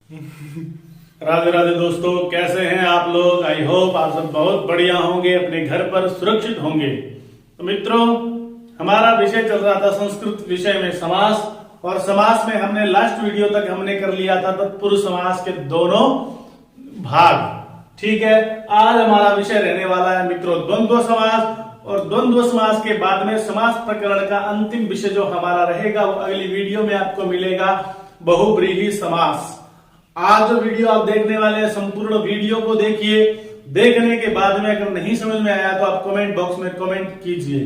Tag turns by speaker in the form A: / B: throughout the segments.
A: राधे राधे दोस्तों, कैसे हैं आप लोग। आई होप आप सब बहुत बढ़िया होंगे, अपने घर पर सुरक्षित होंगे। तो मित्रों, हमारा विषय चल रहा था संस्कृत विषय में समास, और समास में हमने लास्ट वीडियो तक हमने कर लिया था तत्पुरुष समास के दोनों भाग। ठीक है, आज हमारा विषय रहने वाला है मित्रों द्वंद्व समास, और द्वंद्व समास के बाद में समास प्रकरण का अंतिम विषय जो हमारा रहेगा वो अगली वीडियो में आपको मिलेगा, बहुव्रीहि समास। आज जो वीडियो आप देखने वाले हैं संपूर्ण वीडियो को देखिए। देखने के बाद में अगर नहीं समझ में आया तो आप कमेंट बॉक्स में कमेंट कीजिए।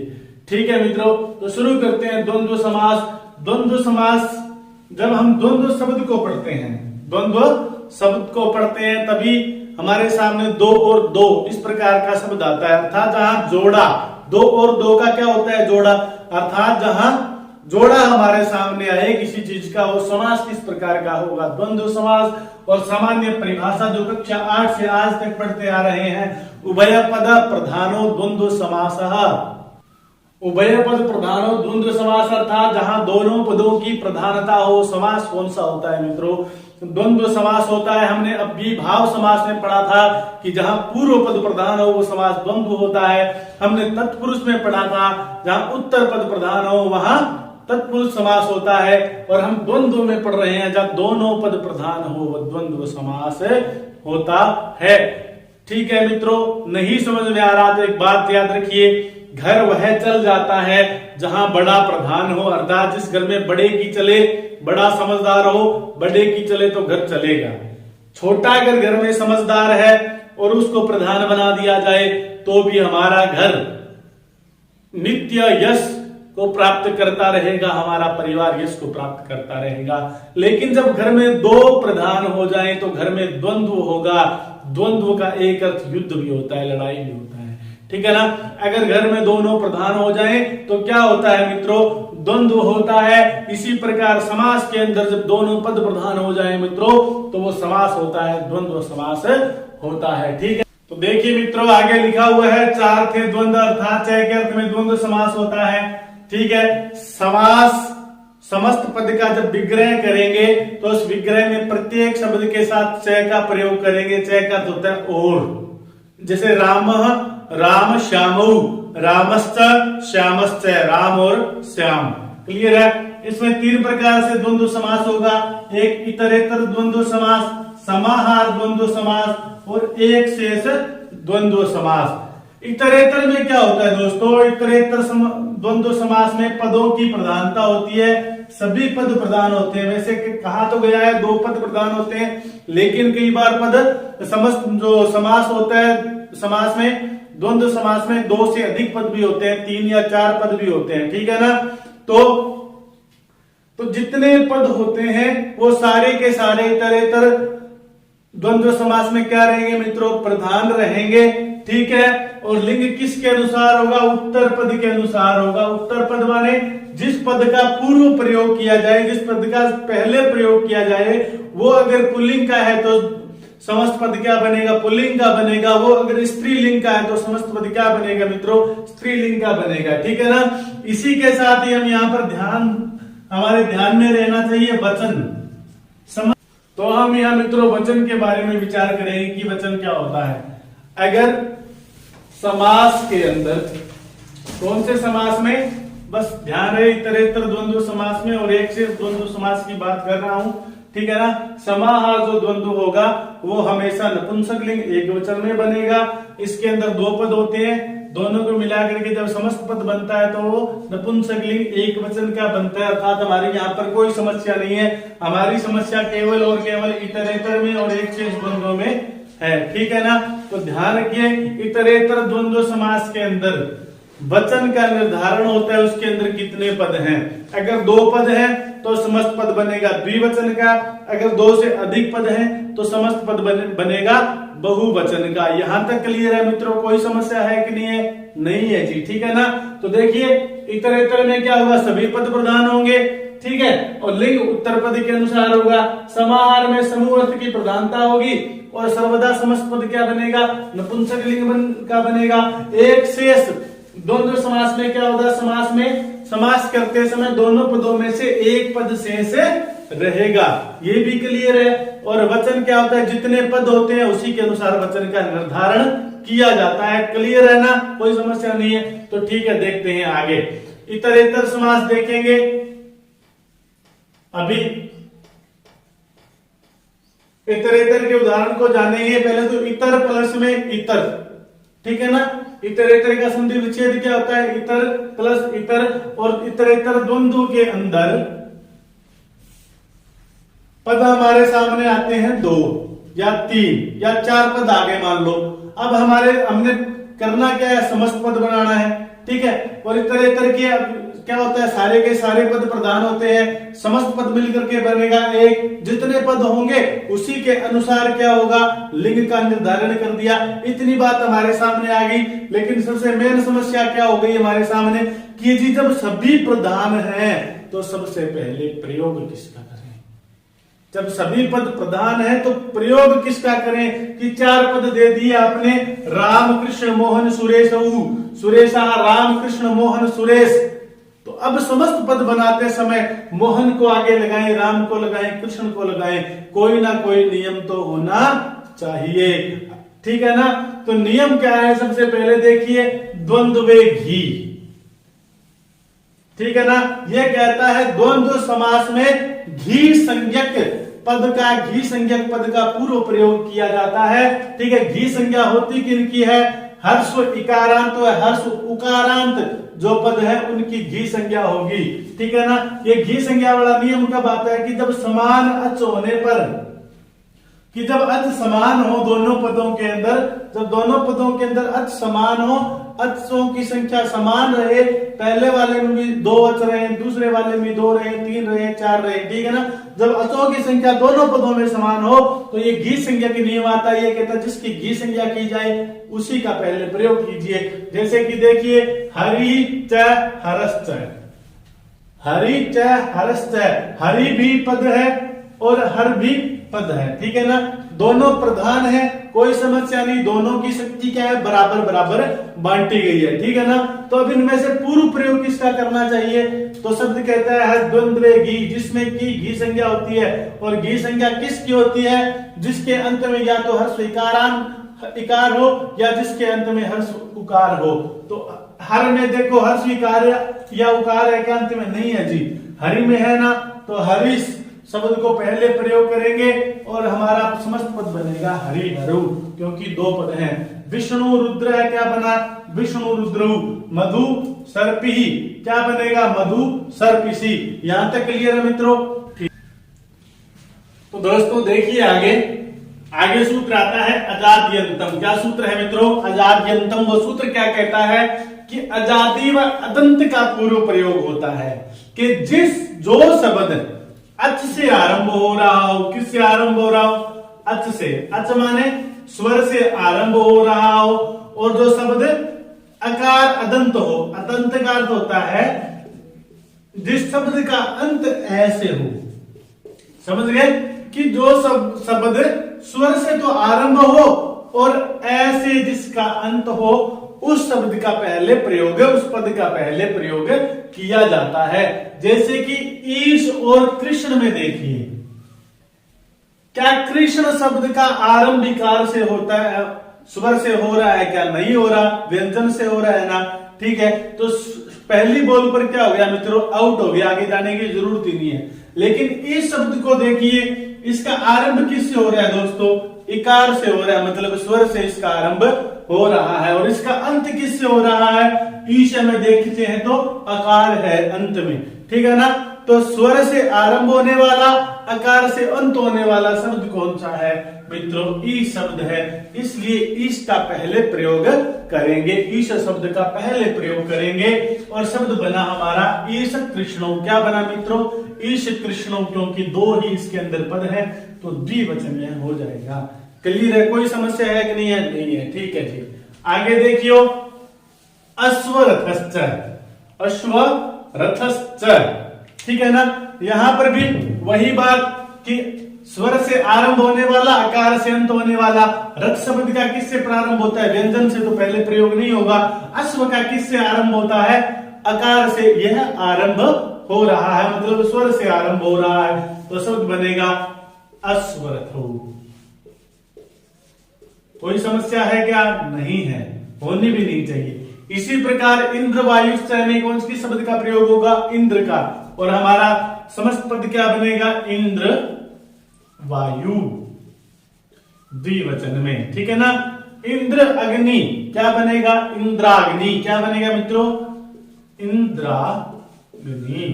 A: ठीक है मित्रों, तो शुरू करते हैं द्वंद्व समास। द्वंद्व समास जब हम द्वंद्व शब्द को पढ़ते हैं, द्वंद्व शब्द को पढ़ते हैं तभी हमारे सामने दो और दो इस प्रकार का शब्द आता है। अर्थात जहां जोड़ा, दो और दो का क्या होता है, जोड़ा। अर्थात जहां जोड़ा हमारे सामने आए किसी चीज का, वो समास किस प्रकार का होगा, द्वंद्व समास। और सामान्य परिभाषा जो कक्षा 8 से आज तक पढ़ते आ रहे हैं, उभय पद प्रधानो द्वंद्व समासः। उभय पद प्रधानो द्वंद्व समास अर्थात जहां दोनों पदों की प्रधानता हो, समास कौन सा होता है मित्रों, द्वंद्व समास होता है। हमने अव्ययीभाव समास में पढ़ा था कि जहां पूर्व पद प्रधान हो वो समास द्वंद्व होता है। हमने तत्पुरुष में पढ़ा था जहां उत्तर पद प्रधान हो वहां तत्पुरुष समास होता है। और हम द्वंद्व में पढ़ रहे हैं जब दोनों पद प्रधान हो वो द्वंद्व समास होता है। ठीक है मित्रों, नहीं समझ में आ रहा तो एक बात याद रखिए, घर वह चल जाता है जहां बड़ा प्रधान हो। अर्थात जिस घर में बड़े की चले, बड़ा समझदार हो, बड़े की चले तो घर चलेगा। छोटा अगर घर में समझदार है और उसको प्रधान बना दिया जाए तो भी हमारा घर नित्य यश को प्राप्त करता रहेगा, हमारा परिवार यश को प्राप्त करता रहेगा। लेकिन जब घर में दो प्रधान हो जाएं तो घर में द्वंद्व होगा। द्वंद्व का एक अर्थ युद्ध भी होता है, लड़ाई भी होता है। ठीक है ना। अगर घर में दोनों प्रधान हो जाएं तो क्या होता है मित्रों, द्वंद्व होता है। इसी प्रकार समास के अंदर जब दोनों पद प्रधान हो जाएं मित्रों तो वो समास होता है, द्वंद्व समास होता है। ठीक है, तो देखिए मित्रों आगे लिखा हुआ है, चार थे द्वंद्व अर्थात चय के अर्थ में द्वंद्व समास होता है। ठीक है, समास समस्त पद का जब विग्रह करेंगे तो उस विग्रह में प्रत्येक शब्द के साथ चय का प्रयोग करेंगे। चय का अर्थ होता है और, जैसे राम राम श्यामौ, रामश्च श्यामश्च, राम और श्याम। क्लियर है। इसमें तीन प्रकार से द्वंद्व समास होगा, एक इतरेतर द्वंद्व समास, समाहार द्वंद्व समास और एक शेष द्वंद्व समास। इतरेतर में क्या होता है दोस्तों, इतरेतर द्वंद्व समास में पदों की प्रधानता होती है, सभी पद प्रधान होते हैं। वैसे कहा तो गया है दो पद प्रधान होते हैं, लेकिन कई बार पद समस्त जो समास होता है, समास में द्वंद्व समास में दो से अधिक पद भी होते हैं, 3 या 4 पद भी होते हैं। ठीक है ना। तो जितने पद होते हैं वो सारे के सारे इतरेतर द्वंद्व समास में क्या रहेंगे मित्रों, प्रधान रहेंगे। ठीक है, और लिंग किसके अनुसार होगा, उत्तर पद के अनुसार होगा। उत्तर पद माने जिस पद का पूर्व प्रयोग किया जाए, जिस पद का पहले प्रयोग किया जाए, वो अगर पुल्लिंग का है तो समस्त पद क्या बनेगा, पुल्लिंग का बनेगा। वो अगर स्त्रीलिंग का है तो समस्त पद क्या बनेगा मित्रों, स्त्रीलिंग का बनेगा। ठीक है ना। इसी के साथ ही हम यहाँ पर हमारे ध्यान में रहना चाहिए वचन। तो हम यहाँ मित्रों वचन के बारे में विचार करेंगे कि वचन क्या होता है। अगर समास के अंदर, कौन से समास में, बस ध्यान रहे इतरेतर द्वंद्व समास में और एक से द्वंद्व समास की बात कर रहा हूं। ठीक है ना। समाहार जो द्वंद्व होगा वो हमेशा नपुंसकलिंग एक वचन में बनेगा। इसके अंदर दो पद होते हैं, दोनों को मिलाकर के जब समस्त पद बनता है तो वो नपुंसकलिंग एक वचन का बनता है। अर्थात हमारे यहाँ पर कोई समस्या नहीं है, हमारी समस्या केवल और केवल इतरेतर में और एक शेष द्वंद्व में है। ठीक है ना। तो ध्यान रखिए इतरेतर द्वंद्व समास के अंदर वचन का निर्धारण होता है, उसके अंदर कितने पद हैं। अगर दो पद हैं तो समस्त पद बनेगा द्विवचन का, अगर दो से अधिक पद हैं तो समस्त पद बनेगा बहुवचन का। यहां तक क्लियर है मित्रों, कोई समस्या है कि नहीं है, नहीं है जी। ठीक है ना। तो देखिए इतरेतर में क्या होगा, सभी पद प्रधान होंगे। ठीक है, और लिंग उत्तर पद के अनुसार होगा। समाहार में समूह अर्थ की प्रधानता होगी और सर्वदा समस्त पद क्या बनेगा, नपुंसक लिंग का बनेगा। एक शेष द्वंद्व समास में क्या होगा, समास में समास करते समय दोनों पदों में से एक पद शेष रहेगा, ये भी क्लियर है। और वचन क्या होता है, जितने पद होते हैं उसी के अनुसार वचन का निर्धारण किया जाता है। क्लियर है ना, कोई समस्या नहीं है। तो ठीक है, देखते हैं आगे इतरेतर समास देखेंगे। अभी इतरेतर के उदाहरण को जानेंगे। पहले तो इतर प्लस में इतर, ठीक है ना। इतरेतर का संधि विच्छेद क्या होता है, इतर प्लस इतर। और इतरेतर द्वंद्व के अंदर पद हमारे सामने आते हैं 2 या 3 या 4 पद आगे मान लो। अब हमने करना क्या है, समस्त पद बनाना है, ठीक है। और इतरेतर के क्या होता है, सारे के सारे पद प्रधान होते हैं, समस्त पद मिलकर के बनेगा एक। जितने पद होंगे उसी के अनुसार क्या होगा, लिंग का निर्धारण कर दिया। इतनी बात हमारे सामने आ गई। लेकिन सबसे मेन समस्या क्या हो गई हमारे सामने कि जी जब सभी प्रधान हैं तो सबसे पहले प्रयोग किसका करें। जब सभी पद प्रधान है तो प्रयोग किसका करें कि 4 पद दे दिए आपने, राम कृष्ण मोहन सुरेश, सुरेशा राम कृष्ण मोहन सुरेश। तो अब समस्त पद बनाते समय मोहन को आगे लगाएं, राम को लगाएं, कृष्ण को लगाएं, कोई ना कोई नियम तो होना चाहिए, ठीक है ना। तो नियम क्या है, सबसे पहले देखिए द्वंद्वे घी, ठीक है ना। यह कहता है द्वंद्व समास में घी संज्ञक पद का, घी संज्ञक पद का पूर्व प्रयोग किया जाता है, ठीक है। घी संज्ञा होती किनकी है, हर्ष इकारांत व हर्ष उकारांत जो पद है उनकी घी संज्ञा होगी, ठीक है ना। ये घी संज्ञा वाला नियम कब आता है कि जब समान अच होने पर, कि जब अच समान हो दोनों पदों के अंदर, जब दोनों पदों के अंदर अच समान हो, अचों की संख्या समान रहे, पहले वाले में भी 2 अच रहे, दूसरे वाले में 2 रहे, 3 रहे, 4 रहे, ठीक है ना। जब अचों की संख्या दोनों पदों में समान हो तो ये घी संज्ञा की नियम आता है। ये कहता है जिसकी घी संज्ञा की जाए उसी का पहले प्रयोग कीजिए। जैसे कि देखिए हरि च हरश्च, हरि च हरश्च, हरि भी पद है और हर भी पद है, ठीक है ना। दोनों प्रधान है, कोई समस्या नहीं, दोनों की शक्ति क्या है, बराबर बराबर बांटी गई है, ठीक है ना। तो अब इनमें से पूर्व प्रयोग किसका करना चाहिए, तो शब्द कहता है द्वंद्वे घी, जिसमें की घी संज्ञा होती है। और घी संज्ञा किसकी होती है, जिसके अंत में या तो हर्ष इकार हो या जिसके अंत में हर्ष उकार हो। तो हर में देखो हर्ष इकार या उकार है क्या, अंत में नहीं है जी, हरि में है ना। तो हरीश शब्द को पहले प्रयोग करेंगे और हमारा समस्त पद बनेगा हरि हरु, क्योंकि 2 पद हैं। विष्णु रुद्र है, क्या बना, विष्णु रुद्रु। मधु सर्पी, क्या बनेगा, मधु सर्पिसी। यहां तक क्लियर है मित्रों। तो दोस्तों देखिए आगे सूत्र आता है अजाद्यंतम। क्या सूत्र है मित्रों, अजाद्यंतम। वो सूत्र क्या कहता है कि अजादि व अदंत का पूर्व प्रयोग होता है कि जो शब्द अच से आरंभ हो रहा हो, किससे आरंभ हो रहा हो, अच से, अच माने स्वर से आरंभ हो रहा हो, और जो शब्द अकार अदंत हो, अदंत का अर्थ होता है जिस शब्द का अंत ऐसे हो, समझ गए, कि जो शब्द स्वर से तो आरंभ हो और ऐसे जिसका अंत हो, उस शब्द का पहले प्रयोग, उस पद का पहले प्रयोग किया जाता है। जैसे कि ईश और कृष्ण में देखिए, क्या कृष्ण शब्द का आरंभ विकार से होता है, स्वर से हो रहा है क्या, नहीं हो रहा, व्यंजन से हो रहा है ना, ठीक है। तो पहली बोल पर क्या हो गया मित्रों, आउट हो गया, आगे जाने की जरूरत ही नहीं है। लेकिन इस शब्द को देखिए, इसका आरंभ किससे हो रहा है दोस्तों, इकार से हो रहा है, मतलब स्वर से इसका आरंभ हो रहा है। और इसका अंत किससे हो रहा है, ईश में देखते हैं तो अकार है अंत में, ठीक है ना। तो स्वर से आरंभ होने वाला, अकार से अंत होने वाला शब्द कौन सा है मित्रों, ईश शब्द है। इसलिए ईश का पहले प्रयोग करेंगे, ईश शब्द का पहले प्रयोग करेंगे और शब्द बना हमारा ईश कृष्णों। क्या बना मित्रों, ईश कृष्णों, क्योंकि 2 ही इसके अंदर पद है तो द्विवचन यह हो जाएगा। क्लियर है, कोई समस्या है कि नहीं है, नहीं है, ठीक है जी। आगे देखियो अश्वरथश्च, अश्वरथश्च, ठीक है ना। यहां पर भी वही बात कि स्वर से आरंभ होने वाला, अकार से अंत होने वाला। रथ शब्द का किससे प्रारंभ होता है, व्यंजन से, तो पहले प्रयोग नहीं होगा। अश्व का किससे आरंभ होता है, अकार से, यह आरंभ हो रहा है, मतलब स्वर से आरंभ हो रहा है, तो शब्द बनेगा अस्वरथौ। कोई समस्या है क्या? नहीं है, होनी भी नहीं चाहिए। इसी प्रकार इंद्र वायु में कौन सी शब्द का प्रयोग होगा? इंद्र का, और हमारा समस्त पद क्या बनेगा? इंद्र वायु, द्विवचन में, ठीक है ना। इंद्र अग्नि क्या बनेगा? इंद्राग्नि। क्या बनेगा मित्रों? इंद्राग्नि।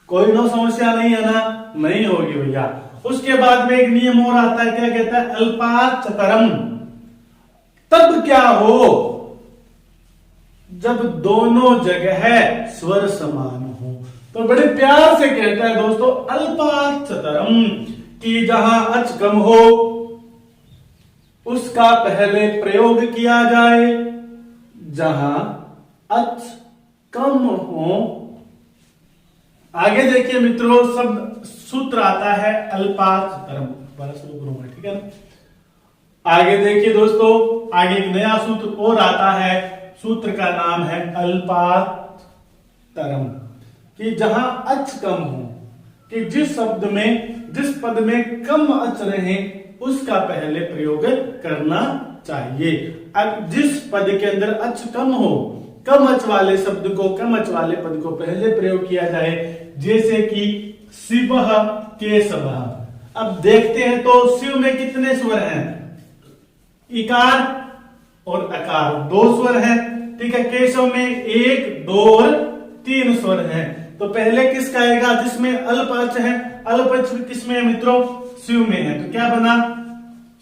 A: कोई नो समस्या नहीं है ना? नहीं होगी भैया। उसके बाद में एक नियम और आता है, क्या कहता है? अल्पाचतरम। तब क्या हो? जब दोनों जगह स्वर समान हो। तो बड़े प्यार से कहता है दोस्तों अल्पाचतरम, कि जहां अच कम हो उसका पहले प्रयोग किया जाए, जहां अच कम हो। आगे देखिए मित्रों, शब्द सूत्र आता है अल्पाचतरम, ठीक है ना। आगे देखिए दोस्तों, आगे एक नया सूत्र और आता है, सूत्र का नाम है अल्पातरम, कि जहां अच कम हो, कि जिस शब्द में, जिस पद में कम अच रहे उसका पहले प्रयोग करना चाहिए। अब जिस पद के अंदर अच कम हो, कम अच वाले शब्द को, कम अच वाले पद को पहले प्रयोग किया जाए, जैसे कि शिवः केशवः। अब देखते हैं तो शिव में कितने स्वर हैं? इकार और अकार, 2 स्वर हैं, ठीक है। केशव में 1, 2 और 3 स्वर हैं। तो पहले किसका आएगा? जिसमें अल्प अच है। अल्प अच किसमें है मित्रों? शिव में है। तो क्या बना?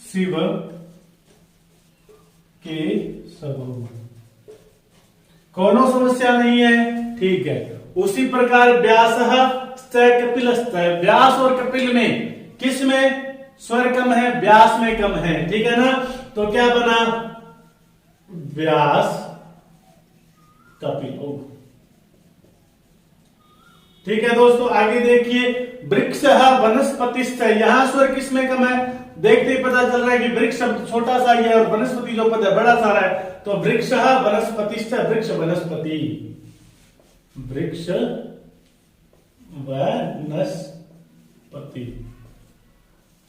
A: शिव केशव। कोनो समस्या नहीं है, ठीक है। उसी प्रकार व्यासः कपिलश्च, व्यास और कपिल में किस में स्वर कम है? व्यास में कम है, ठीक है ना। तो क्या बना? व्यास कपिल, ठीक है दोस्तों। आगे देखिए, वृक्षः वनस्पतिश्च, यहां स्वर किसमें कम है? देखते ही पता चल रहा है कि वृक्ष शब्द छोटा सा ही है और वनस्पति जो पद है बड़ा सारा है। तो वृक्षः वनस्पतिश्च, वृक्ष वनस्पति, वृक्ष वनस्पति।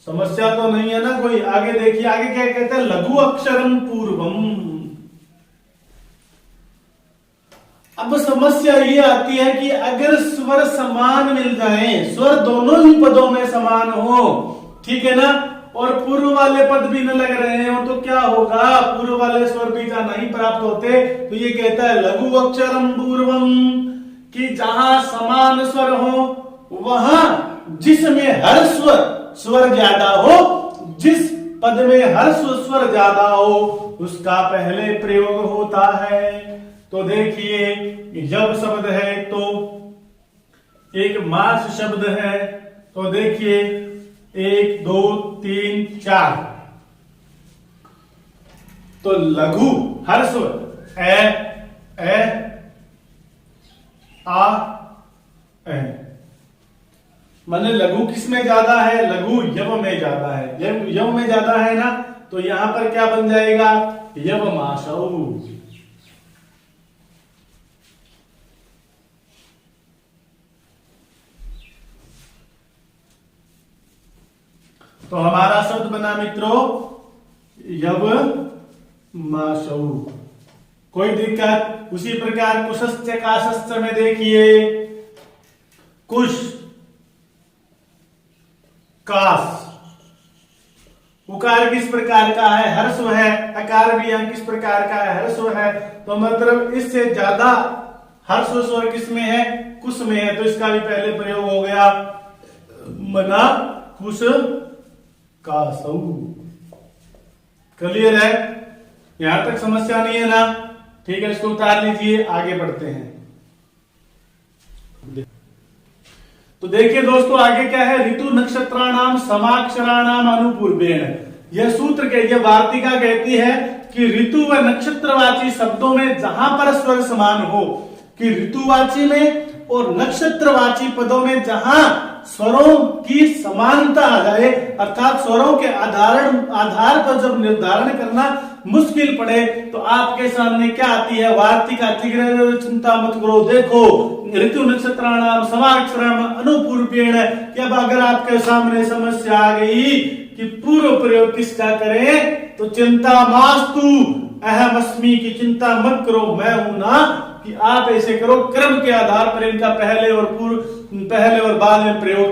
A: समस्या तो नहीं है ना कोई? आगे देखिए, आगे क्या कहते हैं? लघु अक्षरम पूर्वम। अब समस्या ये आती है कि अगर स्वर समान मिल जाए, स्वर दोनों ही पदों में समान हो, ठीक है ना, और पूर्व वाले पद भी न लग रहे हो, तो क्या होगा? पूर्व वाले स्वर भी का नहीं प्राप्त होते। तो ये कहता है लघु अक्षरम पूर्वम, कि जहां समान स्वर हो, वहां जिसमें हर स्वर ज्यादा हो, जिस पद में हर स्वर ज्यादा हो, उसका पहले प्रयोग होता है। तो देखिए, जब शब्द है तो एक मास शब्द है, तो देखिए 1, 2, 3, 4, तो लघु हर स्वर ए आ ए, माने लघु किसमें ज्यादा है? लघु यव में ज्यादा है, यव में ज्यादा है ना। तो यहां पर क्या बन जाएगा? यवमाशौ। तो हमारा शब्द बना मित्रों यवमाशौ। कोई दिक्कत? उसी प्रकार कुशस्य काशस्य में देखिए, कुश, काश, उकार किस प्रकार का है? हर्स्व है। अकार भी किस प्रकार का है? हर्स्व है। तो मतलब इससे ज्यादा हर्स्व स्वर किसमें है? कुश में है। तो इसका भी पहले प्रयोग हो गया, मना कुश कासौ। क्लियर है? यहां तक समस्या नहीं है ना? ठीक है, इसको उतार लीजिए, आगे बढ़ते हैं। तो देखिए दोस्तों, आगे क्या है? ऋतु नक्षत्राणाम समाक्षराणाम अनुपूर्वेण। यह सूत्र के, यह वार्तिका कहती है कि ऋतु व नक्षत्रवाची शब्दों में जहां पर स्वर समान हो, कि ऋतुवाची में और नक्षत्रवाची पदों में जहां स्वरों की समानता आ जाए, अर्थात स्वरों के आधार पर जब निर्धारण करना मुश्किल पड़े तो आपके सामने क्या आती है, वार्तिक आती है, चिंता मत करो, देखो ऋतु नक्षत्राणाम समाक्षराम अनुपूर्वेण। कि अब अगर आपके सामने समस्या आ गई कि पूर्व प्रयोग किसका करें, तो चिंता मास्तु अहम अस्मि की चिंता मत करो, मैं हूं ना, कि आप ऐसे करो क्रम के आधार पर इनका पहले और बाद में प्रयोग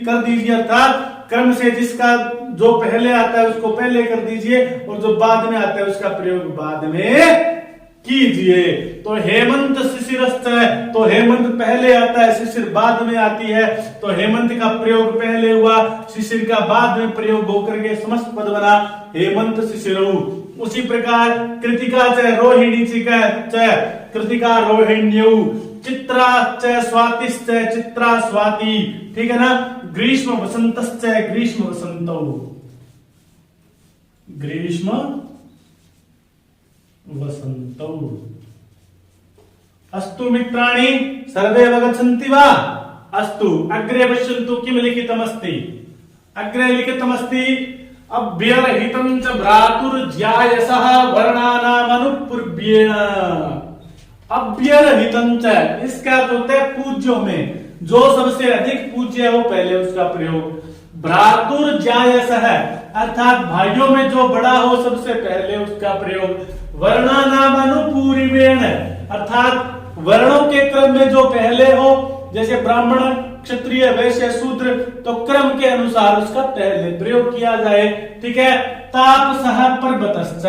A: कर दीजिए। अर्थात क्रम से जिसका जो पहले आता है उसको पहले कर दीजिए और जो बाद में आता है उसका प्रयोग बाद में कीजिए। तो हेमंत शिशिरश्च है, तो हेमंत पहले आता है, शिशिर बाद में आती है, तो हेमंत का प्रयोग पहले हुआ, शिशिर का बाद में प्रयोग होकर के समस्त पद बना हेमंत शिशिरौ। उसी प्रकार कृतिका च रोहिणी च कृतिका रोहिण्यौ, चित्रा च स्वातिश्च चित्रा स्वाति, ठीक है ना। ग्रीष्म वसंतश्च ग्रीष्म वसंतौ, ग्रीष्म वसंतौ। अस्तु मित्राणि सर्वे अवगच्छन्ति वा? अस्तु अग्रे पश्यन्तु किं लिखितमस्ति। अग्रे लिखितमस्ति अभ्यर्हितं च भ्रातुर्ज्यायसः वर्णानामनुपूर्व्येण। अभ्यर्हितं च, इसका अर्थ होता है पूज्यों में जो सबसे अधिक पूज्य है वो पहले उसका प्रयोग। भ्रातुर्ज्यायसः अर्थात भाइयों में जो बड़ा हो सबसे पहले उसका प्रयोग। वर्णानामनुपूर्वेण अर्थात वर्णों के क्रम में जो पहले हो, जैसे ब्राह्मण क्षत्रिय वैश्य शूद्र, तो क्रम के अनुसार उसका पहले प्रयोग किया जाए, ठीक है। तापसः पर्वतश्च,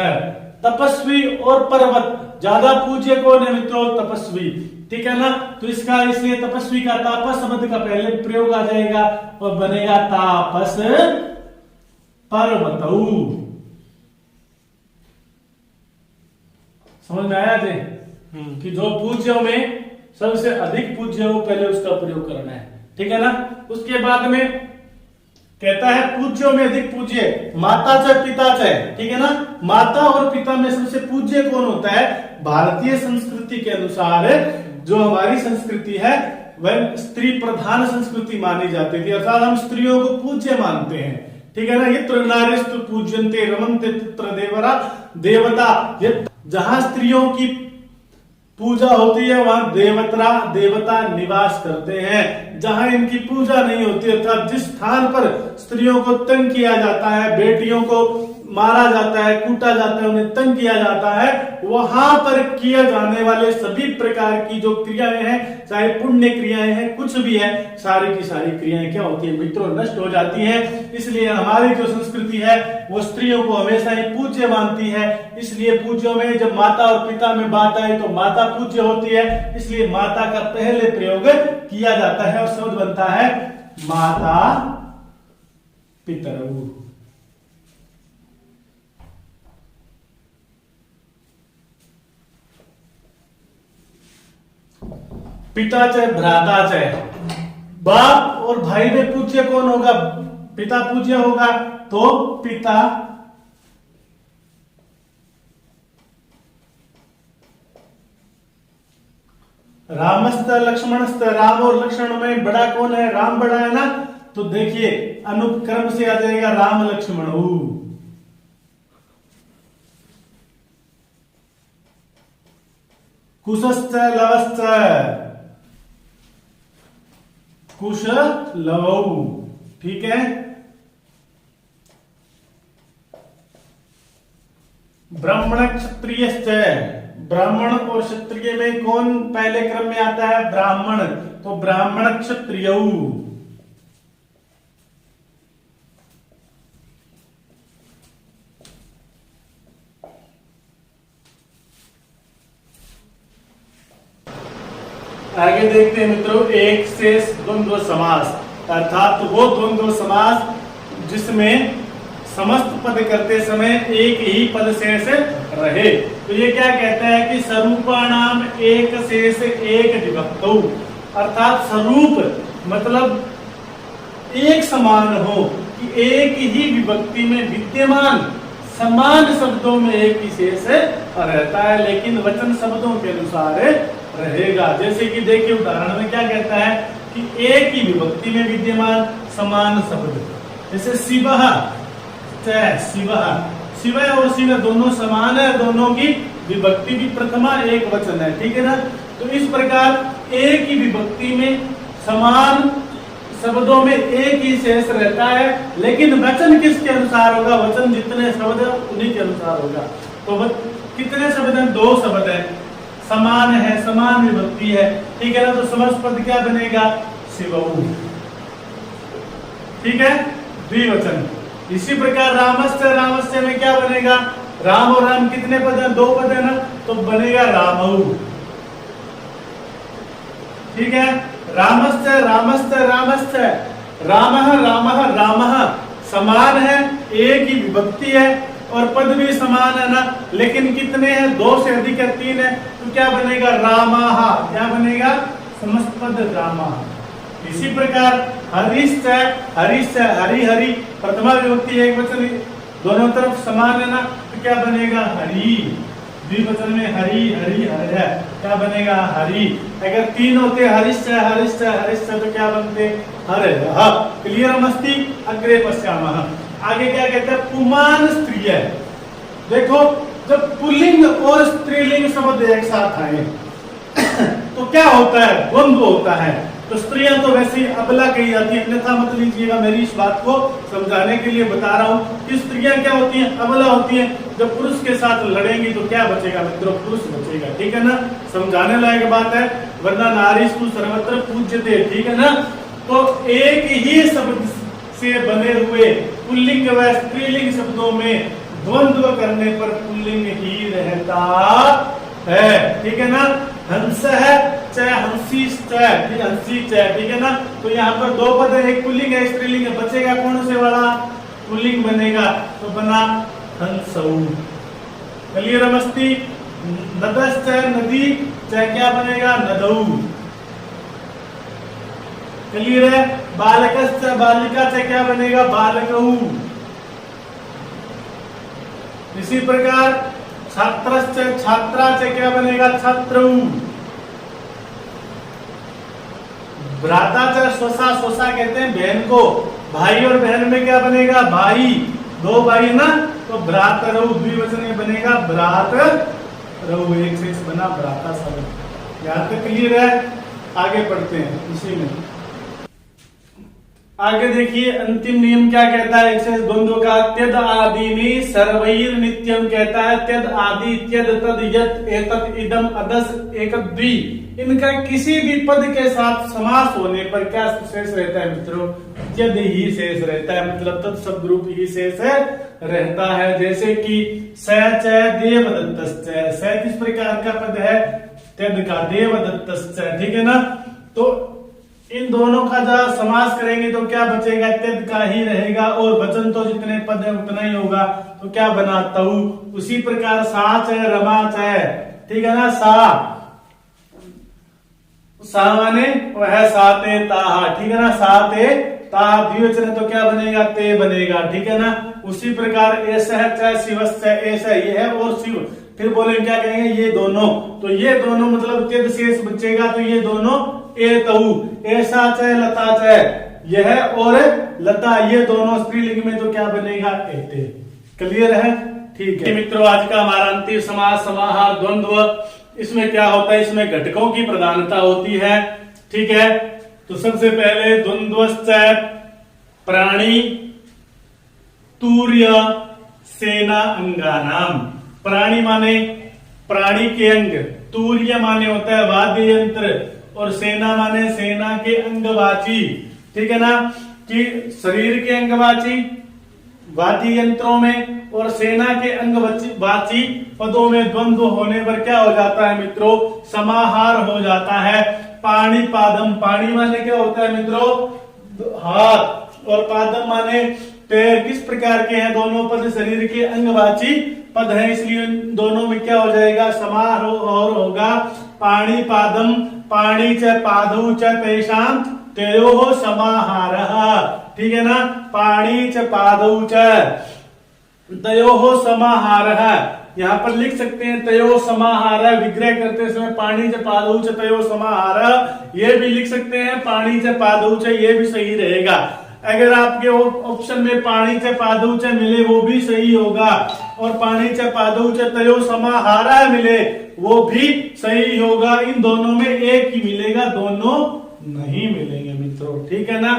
A: तपस्वी और पर्वत ज्यादा पूज्य कौन है मित्रों? तपस्वी, ठीक है ना। तो इसका इसलिए तपस्वी का तापस शब्द का पहले प्रयोग आ जाएगा और बनेगा तापस पर्वतौ। समझ में आया थे कि जो पूज्यों में सबसे अधिक पूज्य हो पहले उसका प्रयोग करना है, ठीक है ना। उसके बाद में कहता है पूज्यों में अधिक पूज्य माता च पिता च, ठीक है ना। माता और पिता में सबसे पूज्य कौन होता है? भारतीय संस्कृति के अनुसार जो हमारी संस्कृति है वह स्त्री प्रधान संस्कृति मानी जाती थी, अर्थात हम स्त्रियों को पूज्य मानते हैं, ठीक है ना। ये नारीस्तु पूज्यन्ते रमन्ते तत्र देवरा देवता। ये जहां स्त्रियों की पूजा होती है वहां देवता निवास करते हैं। जहां इनकी पूजा नहीं होती, अर्थात जिस स्थान पर स्त्रियों को तंग किया जाता है, बेटियों को मारा जाता है, कूटा जाता है, उन्हें तंग किया जाता है, वहां पर किए जाने वाले सभी प्रकार की जो क्रियाएं हैं, चाहे पुण्य क्रियाएं हैं, कुछ भी है, सारी की सारी क्रियाएं क्या होती है मित्रों? नष्ट हो जाती हैं। इसलिए हमारी जो संस्कृति है वो स्त्रियों को हमेशा ही पूज्य मानती है। इसलिए पूज्यों में जब माता और पिता में बात आई तो माता पूज्य होती है, इसलिए माता का पहले प्रयोग किया जाता है और शब्द बनता है माता पितरौ। पिता च भ्राता च, बाप और भाई में पूज्य कौन होगा? पिता पूज्य होगा, तो पिता रामस्त लक्ष्मणस्त, राम और लक्ष्मण में बड़ा कौन है? राम बड़ा है ना। तो देखिए अनुक्रम से आ जाएगा राम लक्ष्मण। कुशश्च लवश्च, कुश लवौ, ठीक है। ब्राह्मण क्षत्रियश्च, ब्राह्मण और क्षत्रिय में कौन पहले क्रम में आता है? ब्राह्मण, तो ब्राह्मण क्षत्रियौ। आगे देखते हैं मित्रों एक शेष द्वंद्व समास, अर्थात वो द्वंद्व समास जिसमें समस्त पद करते समय एक ही पद शेष रहे। तो ये क्या कहता है कि स्वरूपाणाम एक शेष एक विभक्तौ, अर्थात स्वरूप मतलब एक समान हो कि एक ही विभक्ति में विद्यमान समान शब्दों में एक ही शेष रहता है, लेकिन वचन शब्दों के अनुसार रहेगा। जैसे कि देखिए उदाहरण में क्या कहता है कि एक ही विभक्ति में विद्यमान समान शब्द, जैसे शिवः, शिवः शिवय और शिव दोनों समान है, दोनों की विभक्ति भी प्रथमा एक वचन है, ठीक है ना। तो इस प्रकार एक ही विभक्ति में समान शब्दों में एक ही शेष रहता है, लेकिन वचन किसके अनुसार होगा, वचन जितने शब्द है उन्हीं के अनुसार होगा। तो कितने शब्द हैं, 2 शब्द हैं, समान है, समान विभक्ति है, ठीक है ना। तो समस्त पद क्या बनेगा, शिवऊ, ठीक है, द्विवचन। इसी प्रकार रामस्य, रामस्य में क्या बनेगा, राम और राम कितने पद हैं, 2 पद है ना, तो बनेगा रामऊ, ठीक है। रामस्य, रामस्य, रामस्य, रामः, रामः, रामः समान है, एक ही विभक्ति है और पद भी समान है ना, लेकिन कितने हैं, 2 से अधिक है, 3 है, तो क्या बनेगा, रामाः, क्या बनेगा, समस्त पद रामाः। इसी प्रकार हरिश्च, हरिश्च, हरि हरि प्रथमा विभक्ति एक वचन, दोनों तरफ समान है ना, तो क्या बनेगा, हरि। द्विवचन में हरि हरि हर है, क्या बनेगा, हरि। अगर 3 होते हरिश्च, हरिश्च, हरिश्च, तो क्या बनते, हर। क्लियर मस्ती, अग्रे पश्यामः। आगे क्या कहते हैं, पुमान स्त्रीय। देखो जब पुल्लिंग और स्त्रीलिंग शब्द एक साथ आए तो क्या होता है, द्वंद्व होता है। तो स्त्रियां तो वैसे ही अबला कही जाती है, अन्यथा मत लीजिएगा, मेरी इस बात को समझाने के लिए बता रहा हूँ कि स्त्रियां क्या होती हैं, अबला होती हैं। जब पुरुष के साथ लड़ेंगी तो क्या बचेगा मित्रों, पुरुष बचेगा, ठीक है ना। समझाने लायक बात है, वरना नारीस्तु सर्वत्र पूज्यते, ठीक है ना। तो एक ही शब्द से बने हुए पुल्लिंग व स्त्रीलिंग शब्दों में द्वंद्व करने पर पुल्लिंग ही रहता है, ठीक है ना। हंस है, चाहे हंसी, हंसी, ठीक है ना। तो यहाँ पर 2 पद है, एक पुल्लिंग है, स्त्रीलिंग है, बचेगा कौन से वाला, पुल्लिंग बनेगा, तो बना हंसऊ। क्लियर मस्ती। नदश्च, नदी, चाहे क्या बनेगा, नदऊ। क्लियर है। बालकश्च, बालिका, चाहे क्या बनेगा, बालकऊ। इसी प्रकार छात्रश्च, छात्रा, चाहे क्या बनेगा, छात्रऊ। भ्राता, चाहे स्वसा, स्वसा कहते हैं बहन को, भाई और बहन में क्या बनेगा, भाई, 2 भाई ना, तो भ्रातरऊ। द्विवचन में बनेगा भ्रातरऊ, एक से बना भ्राता शब्द। यहाँ तक क्लियर है। आगे पढ़ते हैं इसी में। आगे देखिए अंतिम नियम क्या कहता है, एक्सेस द्वंद्व का। त्यद आदिनी सर्वैर नित्यम कहता है, त्यद आदि, त्यद, तद, यत्, एतत्, इदम, अदस, एकद्वि, इनका किसी भी पद के साथ समास होने पर क्या शेष रहता है मित्रों, त्यद ही शेष रहता है, मतलब तत्शब्द रूप ही शेष रहता है। जैसे कि स, च, देवदत्तश्च, स किस प्रकार का पद है, त्यद का, देवदत्तश्च, ठीक है ना। तो इन दोनों का जब समास करेंगे तो क्या बचेगा, त्यद का ही रहेगा, और वचन तो जितने पद है उतना ही होगा, तो क्या बना, तऊ। उसी प्रकार साच है, रमाच है, ठीक है ना। सा माने वह साते ताहा, ठीक है ना, साते ताहा द्विवचन तो क्या बनेगा, ते बनेगा, ठीक है ना। उसी प्रकार ऐसा है, चाहे शिवस्य, ऐसा ये है और शिव, फिर बोले क्या कहेंगे, ये दोनों, तो ये दोनों मतलब त्यद शेष बचेगा, तो ये दोनों एतऊ, ऐसा चाहे लता चाहे यह और लता, ये दोनों स्त्रीलिंग में तो क्या बनेगा, एते। क्लियर है, ठीक है मित्रों। आज का हमारा अंतिम समास, समाहार, द्वंद्व, इसमें क्या होता है, इसमें घटकों की प्रधानता होती है, ठीक है। तो सबसे पहले द्वंद्वश्च प्राणी तूर्य सेना अंगानाम। प्राणी माने प्राणी के अंग, तूर्य माने होता है वाद्य यंत्र, और सेना माने सेना के अंगवाची, ठीक है ना, कि शरीर के अंगवाची वाद्य यंत्रों में और सेना के अंगवाची पदों में द्वंद्व होने पर क्या हो जाता है मित्रों, समाहार हो जाता है। पाणी पादम, पाणी माने क्या होता है मित्रों, हाथ, और पादम माने पैर। किस प्रकार के हैं दोनों पद, शरीर के अंगवाची पद है, इसलिए दोनों में क्या हो जाएगा, समारोह और होगा। पाणी पादम, पाणी च पादौ च तेषां तयोः समाहारः, ठीक है ना। पाणी च पादौ च तयोः समाहारः, यहाँ पर लिख सकते हैं तयोः समाहारः, विग्रह करते समय पाणी च पादौ च तयोः समाहारः, ये भी लिख सकते हैं पाणी च पादौ च, ये भी सही रहेगा। अगर आपके ऑप्शन में पाणी च पादौ च मिले वो भी सही होगा, और पाणी च पादौ च तयो समाहारा मिले वो भी सही होगा। इन दोनों में एक ही मिलेगा, दोनों नहीं मिलेंगे मित्रों, ठीक है ना।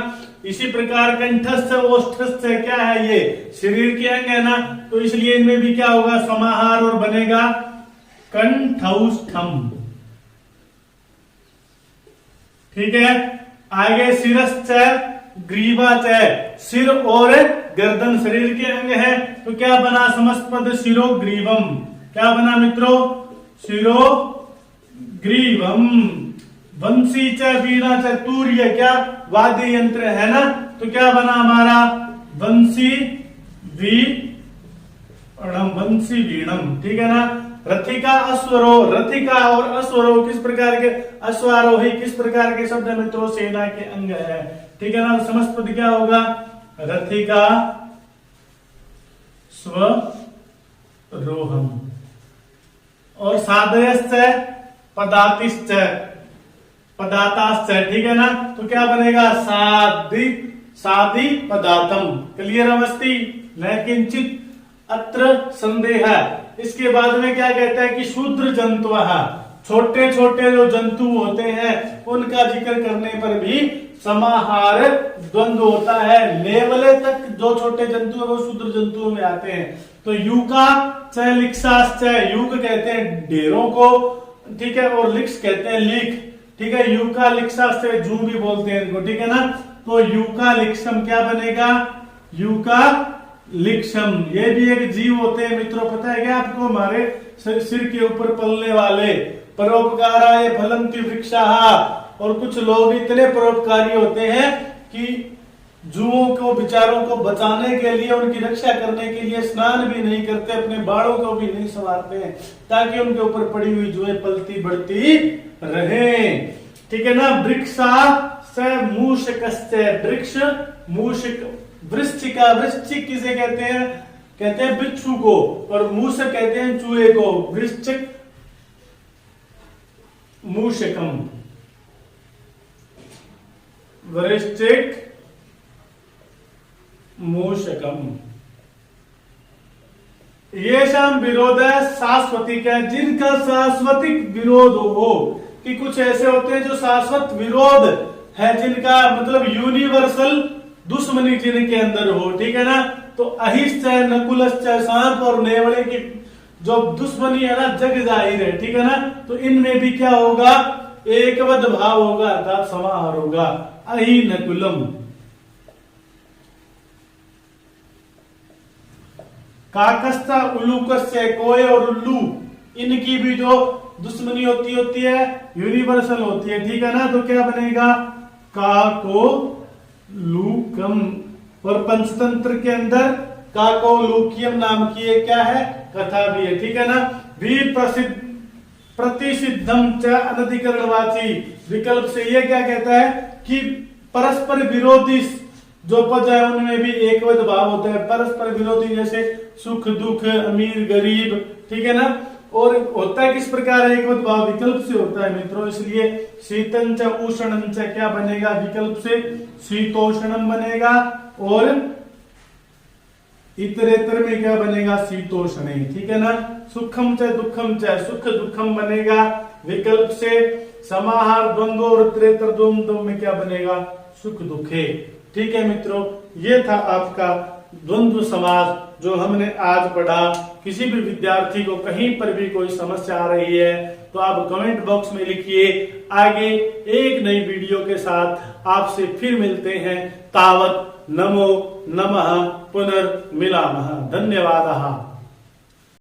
A: इसी प्रकार कंठस्थ ओष्ठस्थ क्या है, ये शरीर के अंग है ना, तो इसलिए इनमें भी क्या होगा, समाहार और बनेगा कंठौष्ठम, ठीक है। आगे शिरश्च ग्रीवाच, सिर और गर्दन शरीर के अंग है, तो क्या बना समस्तपद शिरो ग्रीवम, क्या बना मित्रों, शिरो ग्रीवम। वंशी च वीणा च तूर्य, क्या वाद्य यंत्र है ना, तो क्या बना हमारा वंशी वीणम, वंशी वीणम, ठीक है ना। रथिका अश्वरो, रथिका और अश्वरो किस प्रकार के, अश्वारोही किस प्रकार के शब्द है मित्रों, सेना के अंग है, ठीक है ना। समस्त पद क्या होगा, रथिका स्वरोहम। और साधयश्च पदातिश्च पदाताश्च, ठीक है ना, तो क्या बनेगा साधि साधि पदार्थम। क्लियर अवस्थी न किंचित अत्र संदेह। इसके बाद में क्या कहता है कि शूद्र जंतु, छोटे छोटे जो जंतु होते हैं उनका जिक्र करने पर भी समाहार द्वंद्व होता है। लेवले तक जो छोटे जंतु है वो शूद्र जंतुओं में आते हैं। तो यूका च लिक्साश्च, यूक कहते हैं ढेरों को, ठीक है, और लिक्स कहते हैं लीक, ठीक है। यूका लिक्साश्च जू भी बोलते हैं इनको, ठीक है ना। तो यूका लिक्सम क्या बनेगा, यूका लिक्सम। ये भी एक जीव होते हैं मित्रों, पता है क्या आपको, हमारे सिर के ऊपर पलने वाले। परोपकाराय फलन्ति वृक्षाः, और कुछ लोग इतने परोपकारी होते हैं कि जुओं को बेचारों को बचाने के लिए, उनकी रक्षा करने के लिए स्नान भी नहीं करते, अपने बालों को भी नहीं संवारते हैं, ताकि उनके ऊपर पड़ी हुई जुएं पलती बढ़ती रहे, ठीक है ना। वृक्षा स मूषकश्च, वृक्ष मूषक, वृश्चिका, वृश्चिक किसे कहते हैं, कहते हैं बिच्छू को, और मूषक कहते हैं चूहे को, वृश्चिक मूषकम, वृश्चिक मूषकम। ये शाम विरोध है शाश्वतिक है, जिनका शाश्वतिक विरोध हो, कि कुछ ऐसे होते हैं जो शाश्वत विरोध है, जिनका मतलब यूनिवर्सल दुश्मनी जिनके अंदर हो, ठीक है ना। तो अहिश्च, नकुलश्च, सांप और नेवले की जो दुश्मनी है ना, जग जाहिर है, ठीक है ना। तो इनमें भी क्या होगा, एकवद भाव होगा, अर्थात समाहार होगा। अहि नकुलम। काकस्था उल्लूकस्य, कोय और उल्लू, इनकी भी जो दुश्मनी होती है यूनिवर्सल होती है, ठीक है ना। तो क्या बनेगा, काको लूकम। और पंचतंत्र के अंदर काको लूकियम नाम की एक क्या है, कथा भी है, ठीक है ना। भी प्रसिद्ध प्रतिषिद्धम च अनधिकरणवाची, विकल्प से ये क्या कहता है कि परस्पर विरोधी जो पद है उनमें भी एकवद भाव होता है। परस्पर विरोधी जैसे सुख दुख, अमीर गरीब, ठीक है ना। और होता है किस प्रकार एकवद भाव, विकल्प से होता है मित्रों। इसलिए शीतन च उष्णं च क्या बनेगा, विकल्प से शीतोष्णम बनेगा, और इतरेतर में क्या बनेगा, शीतोष्णे, ठीक है ना। सुखम च दुखम च, सुख दुखम बनेगा, विकल्प से समाहार द्वंद्व, और इतरेतर द्वंद्व में क्या बनेगा, सुख दुखे, ठीक है मित्रों। ये था आपका द्वंद्व समास जो हमने आज पढ़ा। किसी भी विद्यार्थी को कहीं पर भी कोई समस्या आ रही है तो आप कमेंट बॉक्स में लिखिए। आगे एक नई वीडियो के साथ आपसे फिर मिलते हैं। तावत नमो नमः पुनर्मिलामः। धन्यवादः।